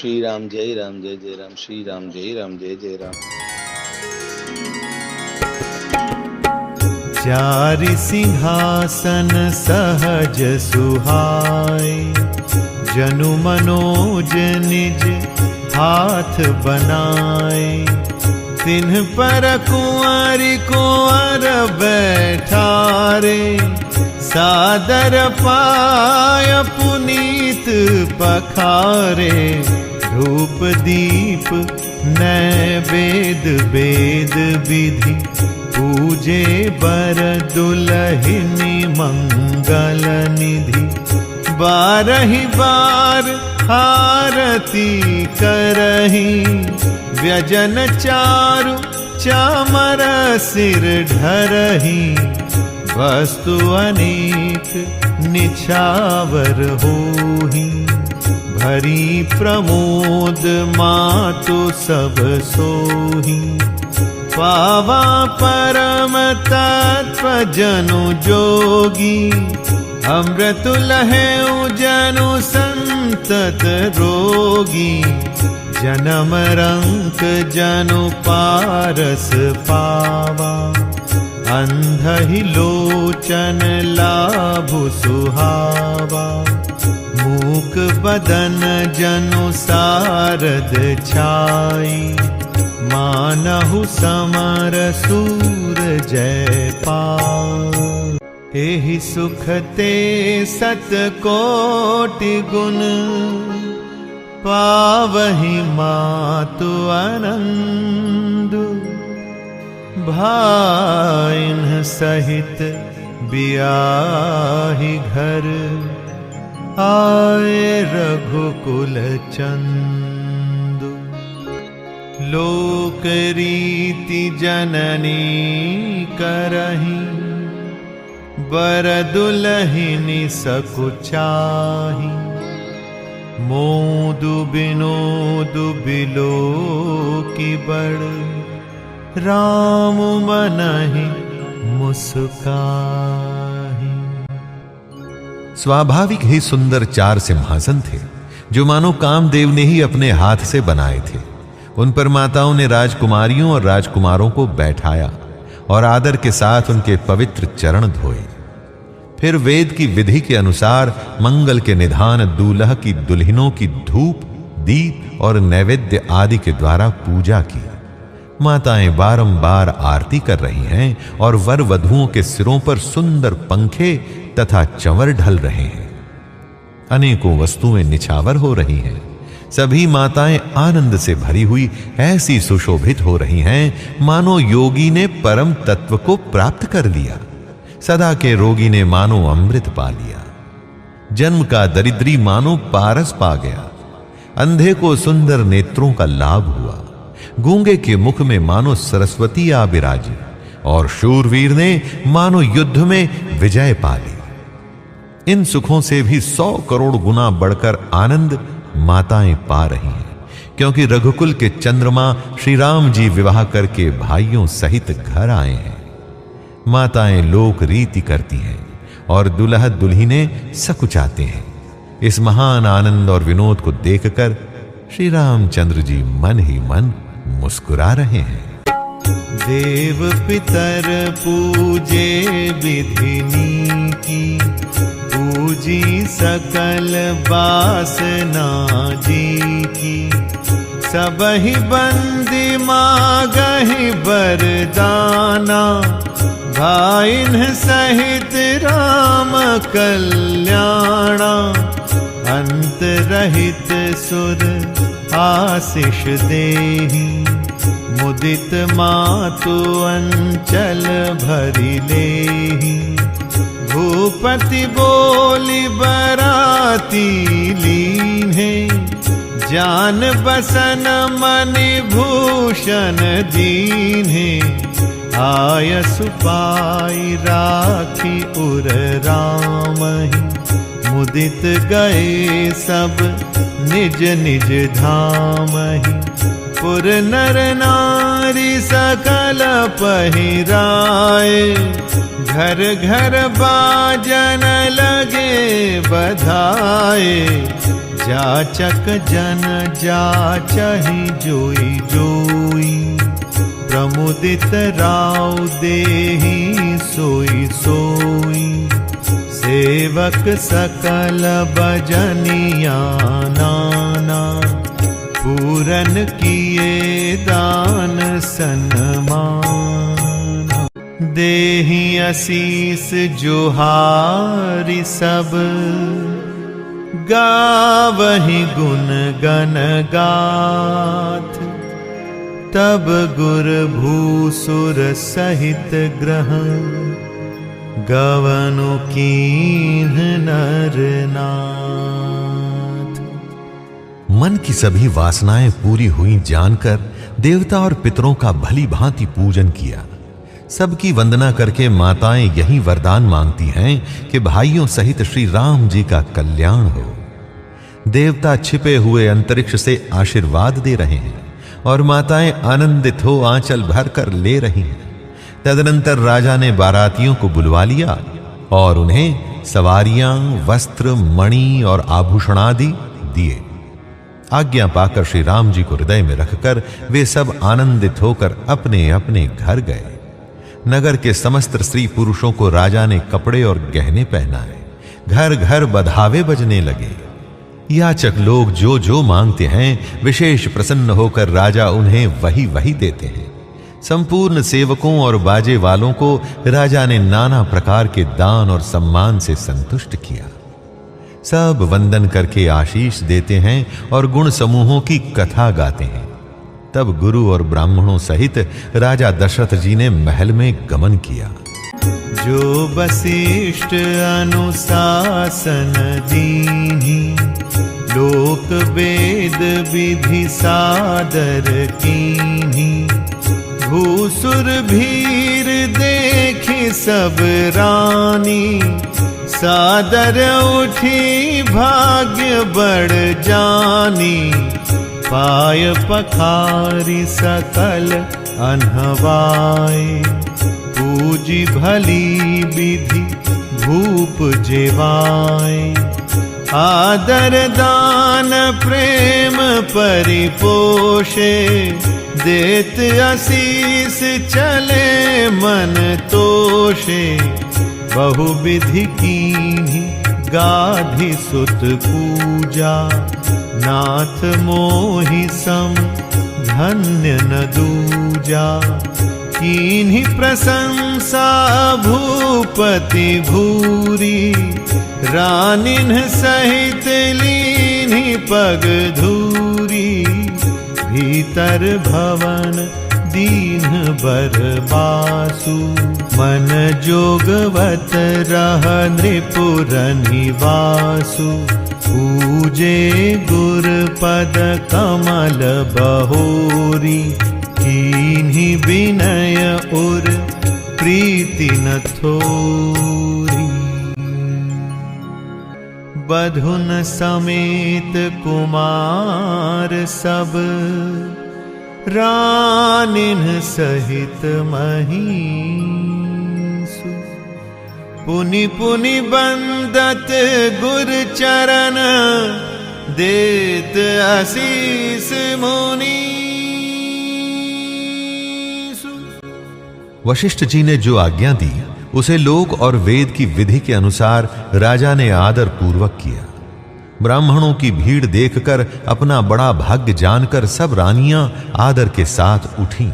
श्री राम जय जय राम श्री राम जय जय राम। चारि सिंहासन सहज सुहाय, जनु मनोज निज हाथ बनाए। तिन्ह पर कुंवर कुंवर बैठारे, सादर पाय पुनीत पखारे। धूप दीप नैवेद वेद विधि, पूजे बर दुलहिनी मंगल निधि। बारहि बार आरती करही, व्यजन चारु चामर सिर ढरही। वस्तु अनेक निछावर होही, भरी प्रमोद मातु सब सोही। पावा परम तत्व जनु जोगी, अमृत लहु जनु संतत रोगी। जन्म रंक जनु पारस पावा, अंधहि लोचन लाभु सुहावा। मूक बदन जनु सारद छाई, मानहु समर सूर जय पाई। एहि सुख ते सत कोटि गुण, पावहि मातु आनंदु। भाइन सहित बियाहि घर, आए रघुकुल चंदु। लोक रीति जननी करही, बर दुलहिनी सकुचाही। मोदु बिनोदु बिलो की बड़, राम मनहि मुस्काही। स्वाभाविक ही सुंदर 4 सिंहासन थे, जो मानो कामदेव ने ही अपने हाथ से बनाए थे। उन पर माताओं ने राजकुमारियों और राजकुमारों को बैठाया और आदर के साथ उनके पवित्र चरण धोए। फिर वेद की विधि के अनुसार मंगल के निधान दूल्हा की दुल्हनों की धूप दीप और नैवेद्य आदि के द्वारा पूजा की। माताएं बारंबार आरती कर रही हैं और वर वधुओं के सिरों पर सुंदर पंखे तथा चंवर ढल रहे हैं। अनेकों वस्तुएं निछावर हो रही हैं। सभी माताएं आनंद से भरी हुई ऐसी सुशोभित हो रही हैं, मानो योगी ने परम तत्व को प्राप्त कर लिया। सदा के रोगी ने मानो अमृत पा लिया। जन्म का दरिद्री मानो पारस पा गया। अंधे को सुंदर नेत्रों का लाभ हुआ। गूंगे के मुख में मानो सरस्वती आ विराजी और शूरवीर ने मानो युद्ध में विजय पा ली। इन सुखों से भी 100 करोड़ गुना बढ़कर आनंद माताएं पा रही हैं, क्योंकि रघुकुल के चंद्रमा श्री राम जी विवाह करके भाइयों सहित घर आए हैं। माताएं लोक रीति करती हैं और दुल्हा दुल्हिने सकुचाते हैं। इस महान आनंद और विनोद को देखकर श्री रामचंद्र जी मन ही मन मुस्कुरा रहे हैं। देव पितर पूजे विधिनी की, पूजी सकल वासना जी की। सबहि बंदी मागहि बरदाना, भाइन सहित राम कल्याणा। अंत रहित सुर आशीष देहि, मुदित मातु अंचल भरि लेहि। भूपति बोली बराती लीन्हे, जान बसन मणि भूषण दीन्हे। आयसु पाई राखी उर रामहि, मुदित गए सब निज निज धामहि। पुर नर नारी सकल पहिराए, घर घर बाजन लगे बधाए। जाचक जन जाचहि जोई जोई, प्रमुदित राव देहि सोई सोई। सेवक सकल बजनिया नाना, पूरन किए दान सन्मान। देहि आशीष जोहारि सब, गावहि गुण गण गाथ। तब गुर भूसुर सहित ग्रह, गवनु कीन्ह नर नाथ। मन की सभी वासनाएं पूरी हुई जानकर देवता और पितरों का भली भांति पूजन किया। सबकी वंदना करके माताएं यही वरदान मांगती हैं कि भाइयों सहित श्री राम जी का कल्याण हो। देवता छिपे हुए अंतरिक्ष से आशीर्वाद दे रहे हैं और माताएं आनंदित हो आंचल भर कर ले रही हैं। तदनंतर राजा ने बारातियों को बुलवा लिया और उन्हें सवारियां, वस्त्र, मणि और आभूषणादि दिए। आज्ञा पाकर श्री राम जी को हृदय में रखकर वे सब आनंदित होकर अपने अपने घर गए। नगर के समस्त स्त्री पुरुषों को राजा ने कपड़े और गहने पहनाए। घर घर बधावे बजने लगे। याचक लोग जो जो मांगते हैं विशेष प्रसन्न होकर राजा उन्हें वही वही देते हैं। संपूर्ण सेवकों और बाजे वालों को राजा ने नाना प्रकार के दान और सम्मान से संतुष्ट किया। सब वंदन करके आशीष देते हैं और गुण समूहों की कथा गाते हैं। तब गुरु और ब्राह्मणों सहित राजा दशरथ जी ने महल में गमन किया। जो वशिष्ठ अनुशासन दीन्हि, लोक वेद विधि सादर कीन्हि। भूसुर भीर देखि सब रानी, सादर उठी भाग्य बढ़ जानी। पाय पखारी सकल अनहवाए, पूजी भली विधि भूप जेवाए। आदर दान प्रेम परिपोषे, देत आशीष चले मन तोषे। बहुविधि कीन्हि गाधि सुत पूजा, नाथ मोहि सम धन्य न दूजा। कीन्हि प्रशंसा भूपति भूरी, रानिन्ह सहित लीन्हि पग धूरी। भीतर भवन दीन बर बासु, मन जोगवत रह नृपुर निवासु। पूजे गुर पद कमल बहोरी, कीन्हि विनय उर प्रीति न थोरी। बधुन समेत कुमार सब, रानिन्ह सहित महीसु। पुनि पुनि बंदत गुर चरण, देत आशीष मुनि। वशिष्ठ जी ने जो आज्ञा दी उसे लोक और वेद की विधि के अनुसार राजा ने आदर पूर्वक किया। ब्राह्मणों की भीड़ देखकर अपना बड़ा भाग्य जानकर सब रानियां आदर के साथ उठीं।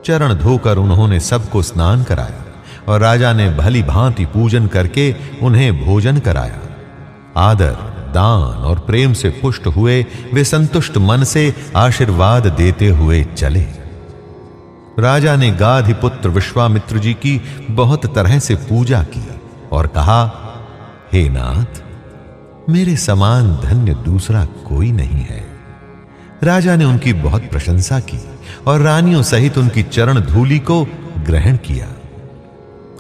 चरण धोकर उन्होंने सबको स्नान कराया और राजा ने भली भांति पूजन करके उन्हें भोजन कराया। आदर, दान और प्रेम से पुष्ट हुए वे संतुष्ट मन से आशीर्वाद देते हुए चले। राजा ने गाधी पुत्र विश्वामित्र जी की बहुत तरह से पूजा की और कहा, हे नाथ, मेरे समान धन्य दूसरा कोई नहीं है। राजा ने उनकी बहुत प्रशंसा की और रानियों सहित उनकी चरण धूलि को ग्रहण किया।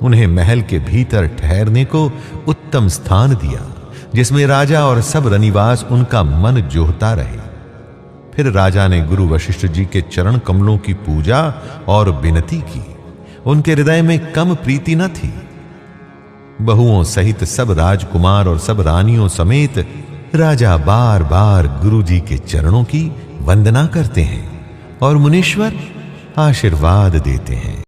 उन्हें महल के भीतर ठहरने को उत्तम स्थान दिया, जिसमें राजा और सब रनिवास उनका मन जोहता रहे। फिर राजा ने गुरु वशिष्ठ जी के चरण कमलों की पूजा और विनती की। उनके हृदय में कम प्रीति न थी। बहुओं सहित सब राजकुमार और सब रानियों समेत राजा बार बार गुरु जी के चरणों की वंदना करते हैं और मुनीश्वर आशीर्वाद देते हैं।